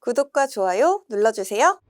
구독과 좋아요 눌러주세요.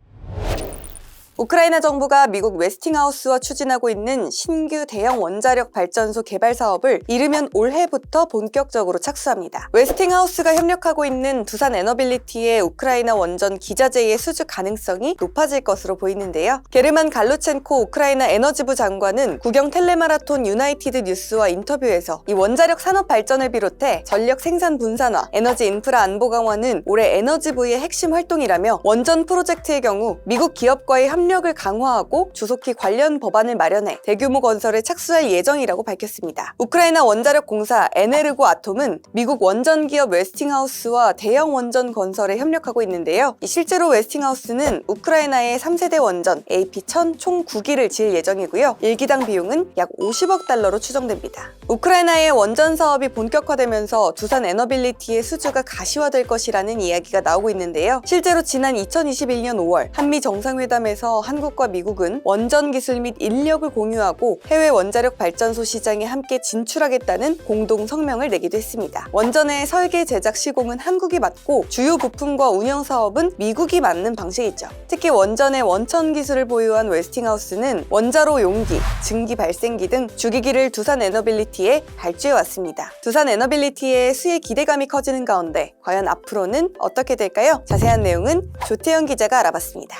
우크라이나 정부가 미국 웨스팅하우스와 추진하고 있는 신규 대형 원자력 발전소 개발 사업을 이르면 올해부터 본격적으로 착수합니다. 웨스팅하우스가 협력하고 있는 두산 에너빌리티의 우크라이나 원전 기자재의 수주 가능성이 높아질 것으로 보이는데요. 게르만 갈루첸코 우크라이나 에너지부 장관은 국영 텔레마라톤 유나이티드 뉴스와 인터뷰에서 이 원자력 산업 발전을 비롯해 전력 생산 분산화, 에너지 인프라 안보 강화는 올해 에너지부의 핵심 활동이라며 원전 프로젝트의 경우 미국 기업과의 협력을 강화하고 조속히 관련 법안을 마련해 대규모 건설에 착수할 예정이라고 밝혔습니다. 우크라이나 원자력 공사 에네르고 아톰은 미국 원전 기업 웨스팅하우스와 대형 원전 건설에 협력하고 있는데요. 실제로 웨스팅하우스는 우크라이나의 3세대 원전 AP-1000 총 9기를 지을 예정이고요. 1기당 비용은 약 50억 달러로 추정됩니다. 우크라이나의 원전 사업이 본격화되면서 두산 에너빌리티의 수주가 가시화될 것이라는 이야기가 나오고 있는데요. 실제로 지난 2021년 5월 한미 정상회담에서 한국과 미국은 원전 기술 및 인력을 공유하고 해외 원자력 발전소 시장에 함께 진출하겠다는 공동 성명을 내기도 했습니다. 원전의 설계 제작 시공은 한국이 맡고 주요 부품과 운영 사업은 미국이 맡는 방식이죠. 특히 원전의 원천 기술을 보유한 웨스팅하우스는 원자로 용기, 증기 발생기 등 주기기를 두산 에너빌리티에 발주해 왔습니다. 두산 에너빌리티의 수혜 기대감이 커지는 가운데 과연 앞으로는 어떻게 될까요? 자세한 내용은 조태현 기자가 알아봤습니다.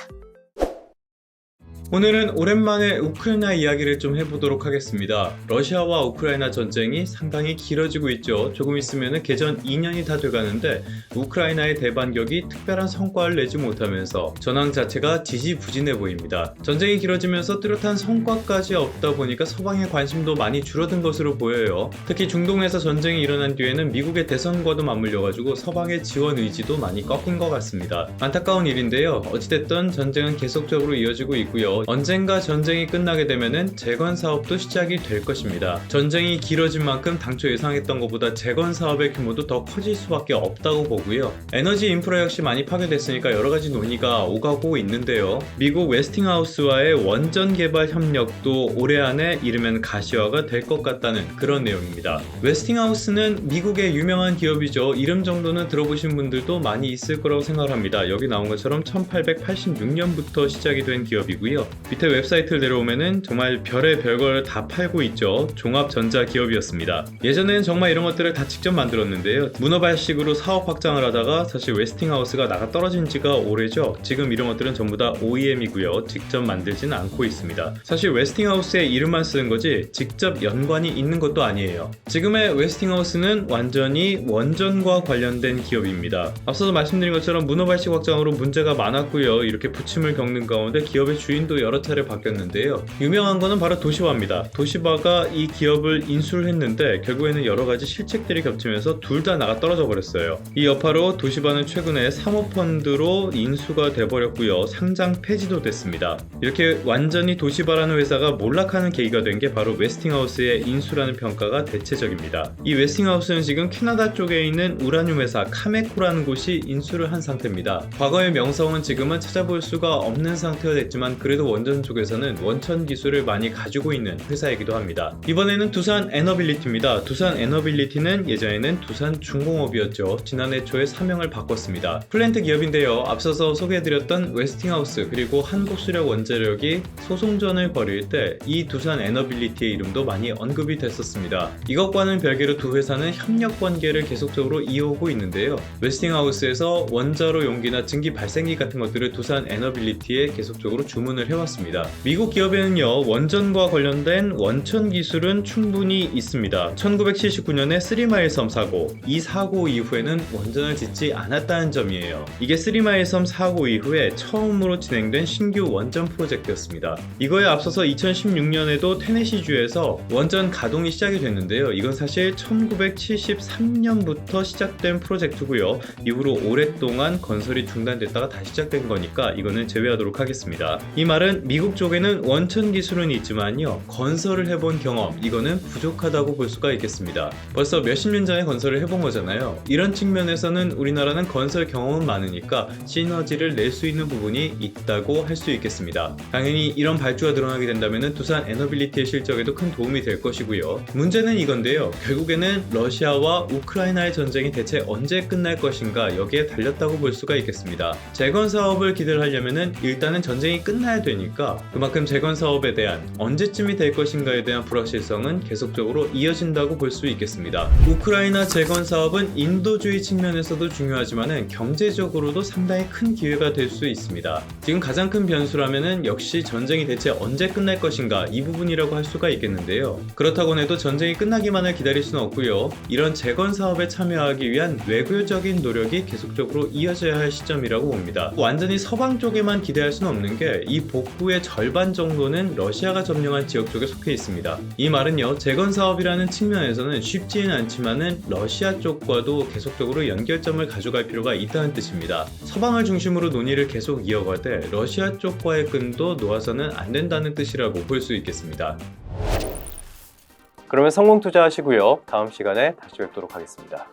오늘은 오랜만에 우크라이나 이야기를 좀 해보도록 하겠습니다. 러시아와 우크라이나 전쟁이 상당히 길어지고 있죠. 조금 있으면 개전 2년이 다 돼가는데 우크라이나의 대반격이 특별한 성과를 내지 못하면서 전황 자체가 지지부진해 보입니다. 전쟁이 길어지면서 뚜렷한 성과까지 없다 보니까 서방의 관심도 많이 줄어든 것으로 보여요. 특히 중동에서 전쟁이 일어난 뒤에는 미국의 대선과도 맞물려가지고 서방의 지원 의지도 많이 꺾인 것 같습니다. 안타까운 일인데요. 어찌됐든 전쟁은 계속적으로 이어지고 있고요. 언젠가 전쟁이 끝나게 되면은 재건 사업도 시작이 될 것입니다. 전쟁이 길어진 만큼 당초 예상했던 것보다 재건 사업의 규모도 더 커질 수밖에 없다고 보고요. 에너지 인프라 역시 많이 파괴됐으니까 여러 가지 논의가 오가고 있는데요. 미국 웨스팅하우스와의 원전 개발 협력도 올해 안에 이르면 가시화가 될 것 같다는 그런 내용입니다. 웨스팅하우스는 미국의 유명한 기업이죠. 이름 정도는 들어보신 분들도 많이 있을 거라고 생각합니다. 여기 나온 것처럼 1886년부터 시작이 된 기업이고요. 밑에 웹사이트를 내려오면은 정말 별의 별걸 다 팔고 있죠. 종합전자 기업이었습니다. 예전에는 정말 이런 것들을 다 직접 만들었는데요. 문어발식으로 사업 확장을 하다가 사실 웨스팅하우스가 나가 떨어진 지가 오래죠. 지금 이런 것들은 전부 다 OEM이고요. 직접 만들지는 않고 있습니다. 사실 웨스팅하우스의 이름만 쓰는 거지 직접 연관이 있는 것도 아니에요. 지금의 웨스팅하우스는 완전히 원전과 관련된 기업입니다. 앞서서 말씀드린 것처럼 문어발식 확장으로 문제가 많았고요. 이렇게 부침을 겪는 가운데 기업의 주인도 여러 차례 바뀌었는데요. 유명한 거는 바로 도시바입니다. 도시바가 이 기업을 인수를 했는데 결국에는 여러 가지 실책들이 겹치면서 둘 다 나가 떨어져 버렸어요. 이 여파로 도시바는 최근에 사모펀드로 인수가 돼버렸고요. 상장 폐지도 됐습니다. 이렇게 완전히 도시바라는 회사가 몰락하는 계기가 된 게 바로 웨스팅하우스의 인수라는 평가가 대체적입니다. 이 웨스팅하우스는 지금 캐나다 쪽에 있는 우라늄 회사 카메코라는 곳이 인수를 한 상태입니다. 과거의 명성은 지금은 찾아볼 수가 없는 상태가 됐지만 그래도 원전 쪽에서는 원천 기술을 많이 가지고 있는 회사이기도 합니다. 이번에는 두산 에너빌리티입니다. 두산 에너빌리티는 예전에는 두산 중공업이었죠. 지난해 초에 사명을 바꿨습니다. 플랜트 기업인데요. 앞서서 소개해드렸던 웨스팅하우스 그리고 한국수력원자력이 소송전을 벌일 때 이 두산 에너빌리티의 이름도 많이 언급이 됐었습니다. 이것과는 별개로 두 회사는 협력 관계를 계속적으로 이어오고 있는데요. 웨스팅하우스에서 원자로 용기나 증기 발생기 같은 것들을 두산 에너빌리티에 계속적으로 주문을 해왔습니다. 미국 기업에는요 원전과 관련된 원천 기술은 충분히 있습니다. 1979년에 3마일 섬 사고, 이 사고 이후에는 원전을 짓지 않았다는 점이에요. 이게 3마일 섬 사고 이후에 처음으로 진행된 신규 원전 프로젝트였습니다. 이거에 앞서서 2016년에도 테네시주에서 원전 가동이 시작이 됐는데요. 이건 사실 1973년부터 시작된 프로젝트고요. 이후로 오랫동안 건설이 중단됐다가 다시 시작된 거니까 이거는 제외하도록 하겠습니다. 이 말은 말은 미국 쪽에는 원천 기술은 있지만요, 건설을 해본 경험, 이거는 부족하다고 볼 수가 있겠습니다. 벌써 몇십 년 전에 건설을 해본 거잖아요. 이런 측면에서는 우리나라는 건설 경험은 많으니까 시너지를 낼 수 있는 부분이 있다고 할 수 있겠습니다. 당연히 이런 발주가 드러나게 된다면 두산 에너빌리티의 실적에도 큰 도움이 될 것이고요. 문제는 이건데요. 결국에는 러시아와 우크라이나의 전쟁이 대체 언제 끝날 것인가, 여기에 달렸다고 볼 수가 있겠습니다. 재건 사업을 기대를 하려면 일단은 전쟁이 끝나야 되니까 그만큼 재건 사업에 대한 언제쯤이 될 것인가에 대한 불확실성은 계속적으로 이어진다고 볼 수 있겠습니다. 우크라이나 재건 사업은 인도주의 측면에서도 중요하지만 경제적으로도 상당히 큰 기회가 될 수 있습니다. 지금 가장 큰 변수라면 역시 전쟁이 대체 언제 끝날 것인가, 이 부분이라고 할 수가 있겠는데요. 그렇다고 해도 전쟁이 끝나기만을 기다릴 수는 없고요. 이런 재건 사업에 참여하기 위한 외교적인 노력이 계속적으로 이어져야 할 시점이라고 봅니다. 완전히 서방 쪽에만 기대할 수는 없는 게 이 복구의 절반 정도는 러시아가 점령한 지역 쪽에 속해 있습니다. 이 말은요, 재건 사업이라는 측면에서는 쉽지는 않지만은 러시아 쪽과도 계속적으로 연결점을 가져갈 필요가 있다는 뜻입니다. 서방을 중심으로 논의를 계속 이어가되 러시아 쪽과의 끈도 놓아서는 안 된다는 뜻이라고 볼 수 있겠습니다. 그러면 성공 투자하시고요. 다음 시간에 다시 뵙도록 하겠습니다.